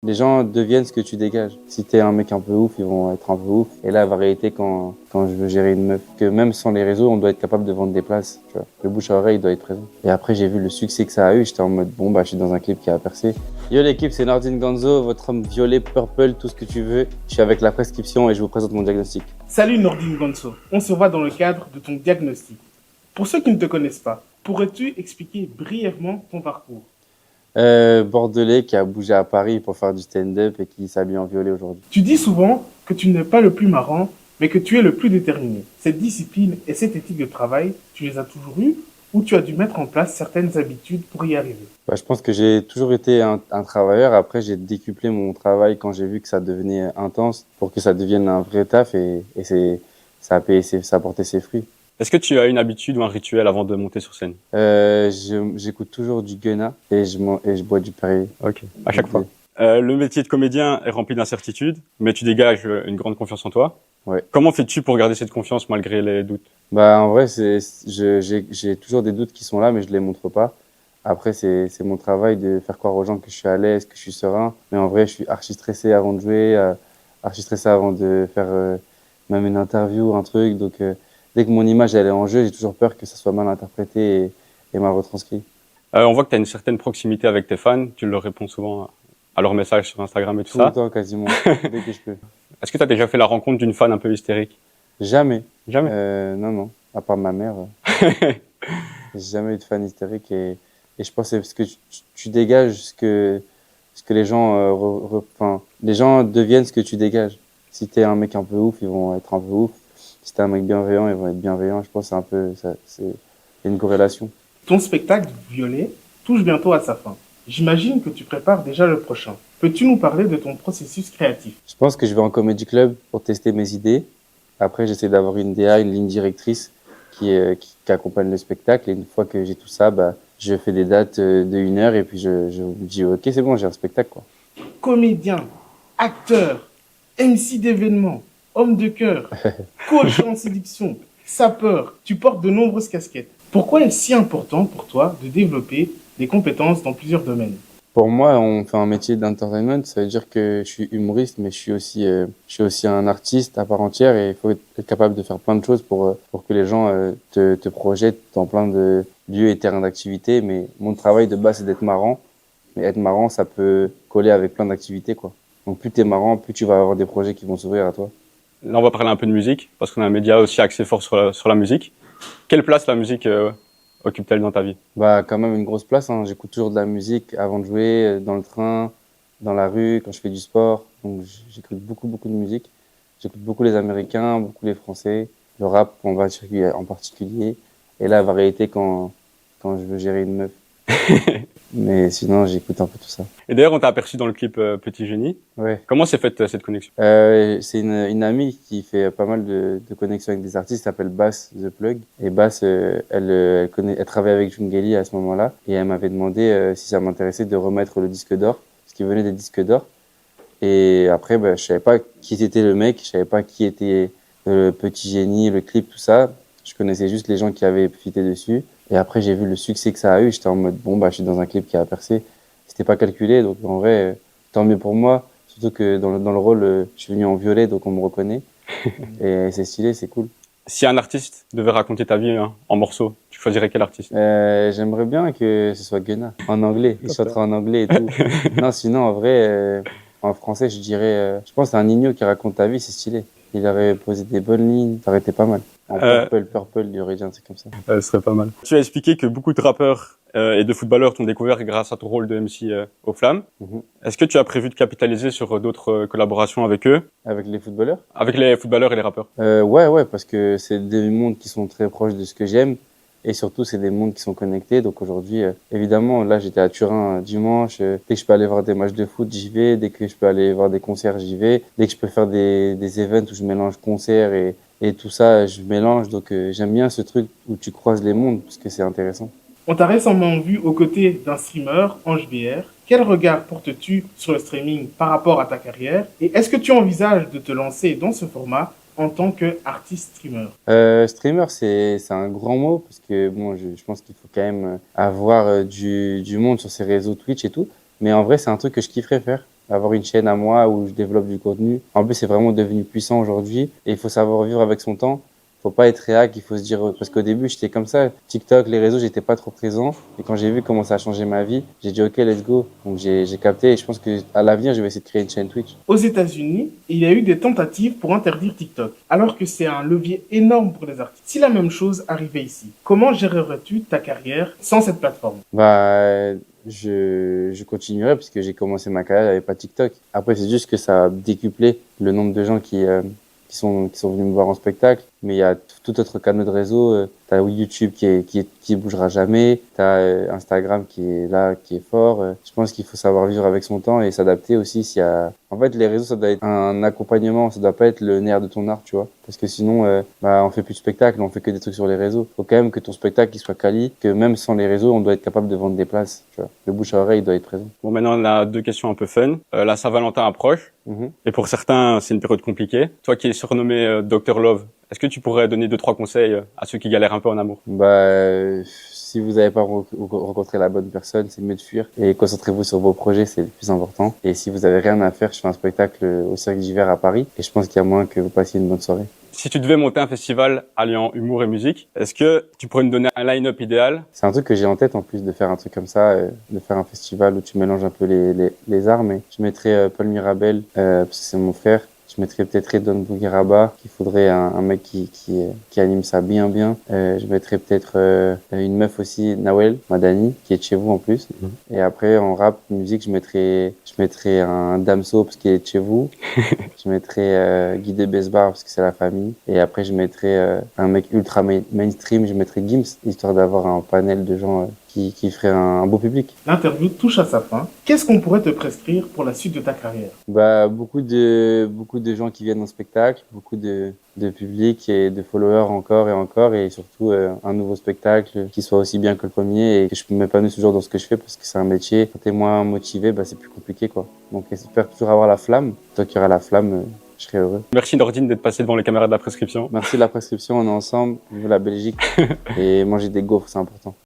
Les gens deviennent ce que tu dégages. Si t'es un mec un peu ouf, ils vont être un peu ouf. Et la variété, quand je veux gérer une meuf, que même sans les réseaux, on doit être capable de vendre des places. Tu vois. Le bouche à oreille doit être présent. Et après, j'ai vu le succès que ça a eu. J'étais en mode, bon, bah, je suis dans un clip qui a percé. Yo l'équipe, c'est Nordin Ganzo, votre homme violet, purple, tout ce que tu veux. Je suis avec la prescription et je vous présente mon diagnostic. Salut Nordine Gonzo, on se voit dans le cadre de ton diagnostic. Pour ceux qui ne te connaissent pas, pourrais-tu expliquer brièvement ton parcours? Bordelais qui a bougé à Paris pour faire du stand-up et qui s'habille en violet aujourd'hui. Tu dis souvent que tu n'es pas le plus marrant, mais que tu es le plus déterminé. Cette discipline et cette éthique de travail, tu les as toujours eues ou tu as dû mettre en place certaines habitudes pour y arriver? Bah, je pense que j'ai toujours été un travailleur. Après, j'ai décuplé mon travail quand j'ai vu que ça devenait intense pour que ça devienne un vrai taf et ça a payé ça a porté ses fruits. Est-ce que tu as une habitude ou un rituel avant de monter sur scène? J'écoute toujours du Gunna et je bois du Perrier. Ok, à chaque fois. Le métier de comédien est rempli d'incertitudes, mais tu dégages une grande confiance en toi. Ouais. Comment fais-tu pour garder cette confiance malgré les doutes? Bah, en vrai, j'ai toujours des doutes qui sont là, mais je les montre pas. Après, c'est mon travail de faire croire aux gens que je suis à l'aise, que je suis serein. Mais en vrai, je suis archi stressé avant de jouer, archi stressé avant de faire même une interview, un truc. Donc, dès que mon image elle est en jeu, j'ai toujours peur que ça soit mal interprété et mal retranscrit. On voit que tu as une certaine proximité avec tes fans, tu leur réponds souvent à leurs messages sur Instagram et tout Tout le ça. temps, quasiment, dès que je peux. Est-ce que tu as déjà fait la rencontre d'une fan un peu hystérique? Jamais. Jamais. Non, non. À part ma mère, j'ai jamais eu de fan hystérique et je pense que c'est parce que tu dégages ce que les gens, enfin, les gens deviennent ce que tu dégages. Si t'es un mec un peu ouf, ils vont être un peu ouf. Si t'es un mec bienveillant, ils vont être bienveillants. Je pense que c'est un peu, ça, c'est une corrélation. Ton spectacle Violet touche bientôt à sa fin. J'imagine que tu prépares déjà le prochain. Peux-tu nous parler de ton processus créatif? Je pense que je vais en comedy club pour tester mes idées. Après, j'essaie d'avoir une DA, une ligne directrice qui accompagne le spectacle. Et une fois que j'ai tout ça, bah, je fais des dates de 1 heure et puis je me dis, ok, c'est bon, j'ai un spectacle, quoi. Comédien, acteur, MC d'événements, homme de cœur, coach en séduction, sapeur, tu portes de nombreuses casquettes. Pourquoi est-ce si important pour toi de développer des compétences dans plusieurs domaines? Pour moi, on fait un métier d'entertainment, ça veut dire que je suis humoriste, mais je suis aussi un artiste à part entière et il faut être capable de faire plein de choses pour que les gens te projettent dans plein de lieux et terrains d'activité. Mais mon travail de base, c'est d'être marrant. Mais être marrant, ça peut coller avec plein d'activités, quoi. Donc plus t'es marrant, plus tu vas avoir des projets qui vont s'ouvrir à toi. Là, on va parler un peu de musique, parce qu'on a un média aussi axé fort sur la musique. Quelle place la musique occupe-t-elle dans ta vie? Bah, quand même une grosse place, hein. J'écoute toujours de la musique avant de jouer, dans le train, dans la rue, quand je fais du sport. Donc, j'écoute beaucoup de musique. J'écoute beaucoup les Américains, beaucoup les Français, le rap en particulier, et la variété quand je veux gérer une meuf. Mais sinon, j'écoute un peu tout ça. Et d'ailleurs, on t'a aperçu dans le clip Petit Génie. Ouais. Comment s'est faite cette connexion? C'est une amie qui fait pas mal de connexions avec des artistes, qui s'appelle Bass The Plug. Et Bass, elle travaillait avec Jungeli à ce moment-là. Et elle m'avait demandé si ça m'intéressait de remettre le disque d'or, parce qu'il venait des disques d'or. Et après, bah, je savais pas qui était le mec, je savais pas qui était le Petit Génie, le clip, tout ça. Je connaissais juste les gens qui avaient fité dessus. Et après, j'ai vu le succès que ça a eu. J'étais en mode, bon, bah, je suis dans un clip qui a percé. C'était pas calculé, donc en vrai, tant mieux pour moi. Surtout que dans le rôle, je suis venu en violet, donc on me reconnaît. Et c'est stylé, c'est cool. Si un artiste devait raconter ta vie en morceaux, tu choisirais quel artiste? J'aimerais bien que ce soit Gunna, en anglais. Il chantera en anglais et tout. Non, sinon, en vrai, en français, je dirais, je pense que c'est un Nino qui raconte ta vie, c'est stylé. Il aurait posé des bonnes lignes, ça aurait été pas mal. En purple, il y aurait dit un truc comme ça. Ce serait pas mal. Tu as expliqué que beaucoup de rappeurs et de footballeurs t'ont découvert grâce à ton rôle de MC aux Flammes. Est-ce que tu as prévu de capitaliser sur d'autres collaborations avec eux? Avec les footballeurs? Avec les footballeurs et les rappeurs? Ouais, parce que c'est des mondes qui sont très proches de ce que j'aime. Et surtout, c'est des mondes qui sont connectés. Donc aujourd'hui, évidemment, là, j'étais à Turin dimanche. Dès que je peux aller voir des matchs de foot, j'y vais. Dès que je peux aller voir des concerts, j'y vais. Dès que je peux faire des events où je mélange concerts et tout ça, je mélange. Donc j'aime bien ce truc où tu croises les mondes parce que c'est intéressant. On t'a récemment vu aux côtés d'un streamer, Ange BR. Quel regard portes-tu sur le streaming par rapport à ta carrière? Et est-ce que tu envisages de te lancer dans ce format en tant qu'artiste streamer? Streamer, c'est un grand mot parce que bon, je pense qu'il faut quand même avoir du monde sur ces réseaux Twitch et tout. Mais en vrai, c'est un truc que je kifferais faire. avoir une chaîne à moi où je développe du contenu. En plus, c'est vraiment devenu puissant aujourd'hui et il faut savoir vivre avec son temps. Faut pas être réac, il faut se dire, parce qu'au début, j'étais comme ça. TikTok, les réseaux, j'étais pas trop présent. Et quand j'ai vu comment ça a changé ma vie, j'ai dit, OK, let's go. Donc, j'ai capté et je pense que à l'avenir, je vais essayer de créer une chaîne Twitch. Aux États-Unis, il y a eu des tentatives pour interdire TikTok, alors que c'est un levier énorme pour les artistes. Si la même chose arrivait ici, comment gérerais-tu ta carrière sans cette plateforme? Bah, je continuerai puisque j'ai commencé ma carrière, il n'y avait pas TikTok. Après, c'est juste que ça a décuplé le nombre de gens qui sont venus me voir en spectacle. Mais il y a tout autre canal de réseau. T'as YouTube qui bougera jamais. T'as Instagram qui est là, qui est fort. Je pense qu'il faut savoir vivre avec son temps et s'adapter aussi s'il y a. En fait, les réseaux, ça doit être un accompagnement. Ça doit pas être le nerf de ton art, tu vois. Parce que sinon, on fait plus de spectacles, on fait que des trucs sur les réseaux. Faut quand même que ton spectacle il soit quali, que même sans les réseaux, on doit être capable de vendre des places, tu vois. Le bouche à oreille, il doit être présent. Bon, maintenant, on a deux questions un peu fun. La Saint-Valentin approche. Et pour certains, c'est une période compliquée. Toi qui es surnommé Dr Love, est-ce que tu pourrais donner 2-3 conseils à ceux qui galèrent un peu en amour? Si vous n'avez pas rencontré la bonne personne, c'est mieux de fuir. Et concentrez-vous sur vos projets, c'est le plus important. Et si vous avez rien à faire, je fais un spectacle au Cirque d'Hiver à Paris. Et je pense qu'il y a moyen que vous passiez une bonne soirée. Si tu devais monter un festival alliant humour et musique, est-ce que tu pourrais nous donner un line-up idéal? C'est un truc que j'ai en tête en plus, de faire un truc comme ça, de faire un festival où tu mélanges un peu les arts. Mais je mettrais Paul Mirabel, parce que c'est mon frère. Je mettrais peut-être Redon Bougueraba, qu'il faudrait un mec qui anime ça bien. Je mettrais peut-être une meuf aussi, Nawel Madani, qui est de chez vous en plus. Et après, en rap, musique, je mettrais un Damso, parce qu'il est de chez vous. Je mettrais Guy de Besbar, parce que c'est la famille. Et après, je mettrais un mec ultra mainstream, je mettrais Gims, histoire d'avoir un panel de gens qui ferait un beau public. L'interview touche à sa fin. Qu'est-ce qu'on pourrait te prescrire pour la suite de ta carrière? Beaucoup de gens qui viennent en spectacle, beaucoup de public et de followers encore et surtout un nouveau spectacle qui soit aussi bien que le premier et que je m'épanouisse toujours dans ce que je fais parce que c'est un métier. Quand t'es moins motivé, c'est plus compliqué, quoi. Donc j'espère toujours avoir la flamme. Tant qu'il y aura la flamme, je serai heureux. Merci Nordine d'être passé devant les caméras de la prescription. Merci de la prescription, on est ensemble, vive la Belgique et manger des gaufres, c'est important.